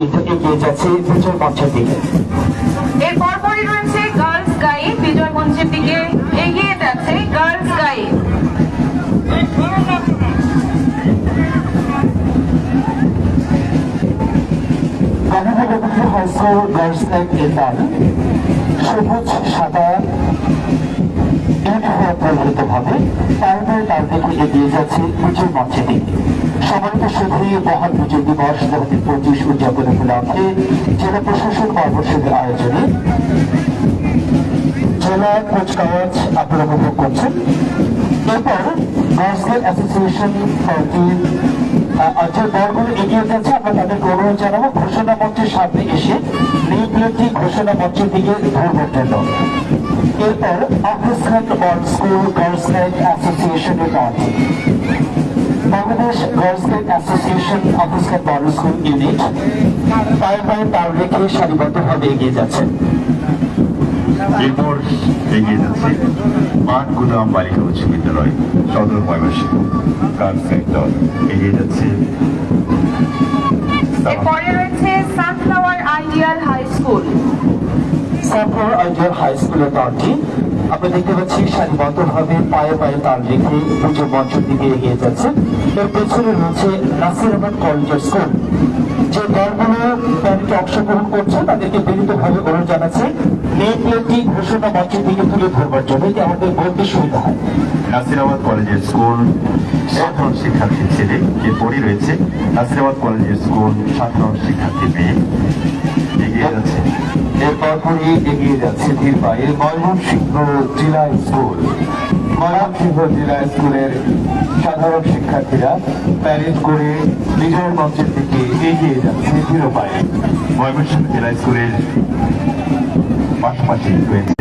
এগিয়ে যাচ্ছে বিজয় মঞ্চের দিকে। এর পরপরই রয়েছে গার্লস গাইড, বিজয় মঞ্চের দিকে এগিয়ে যাচ্ছে girls guide. High school girls guide এর দল সবুজ সাদা পরিহিত ভাবে তার দিকে এগিয়ে যাচ্ছে বিজয় মঞ্চের দিকে। সম্মানিত সুধী, মহান বিজয় দিবস 2025 উদযাপন উপলক্ষে জেলা প্রশাসন কর্মসূচির আয়োজনে জেলা কুচকাওয়াজ আপনারা উপভোগ করছেন। এরপর গার্লস গাইড অ্যাসোসিয়েশন যে দলগুলো এগিয়ে যাচ্ছে আমরা তাদেরকে অনুরোধ জানাবো ঘোষণা মঞ্চের সামনে এসে নেই প্লেটটি ঘোষণা মঞ্চের দিকে ধরবার জন্য। এরপর Afroz Khan boys school girls guide অ্যাসোসিয়েশনের দল Bangladesh girls guide association Afroz Khan boys school unit পায়ে তাল রেখে সারিবদ্ধভাবে এগিয়ে যাচ্ছে। এরপর এগিয়ে যাচ্ছে মাঠ গুদাম বালিকা উচ্চ বিদ্যালয় সদর ময়মনসিংহ গার্লস গাইড দল এগিয়ে যাচ্ছে। এরপরে রয়েছে sunflower ideal high school. Sunflower ideal high স্কুলের দলটি আমরা দেখতে পাচ্ছি সারিবদ্ধভাবে পায়ে তাল রেখে পুজো মঞ্চের দিকে এগিয়ে যাচ্ছে। এর পেছনে রয়েছে নাসির আহমেদ কলেজের স্কুল। যে দলগুলো প্যারেডে অংশগ্রহণ করছে তাদেরকে বিনীতভাবে অনুরোধ জানাচ্ছে নেই প্লেটটি ঘোষণা মঞ্চের দিকে তুলে ধরবার জন্য, এতে আমাদের বলতে সুবিধা হয়। নাসিরাবাদ কলেজের স্কুল সাধারণ শিক্ষার্থী ছেলে, এরপরই রয়েছে নাসিরাবাদ কলেজের স্কুল সাধারণ শিক্ষার্থী মেয়ে এগিয়ে যাচ্ছে। এরপরই এগিয়ে যাচ্ছে ধীর পায়ে ময়মনসিংহ জেলা স্কুল। ময়মনসিংহ জেলা স্কুলের সাধারণ শিক্ষার্থীরা প্যারেড করে বিজয় মঞ্চের দিকে এগিয়ে যাচ্ছে ধীর পায়ে। ময়মনসিংহ জেলা স্কুলের পাশাপাশি রয়েছে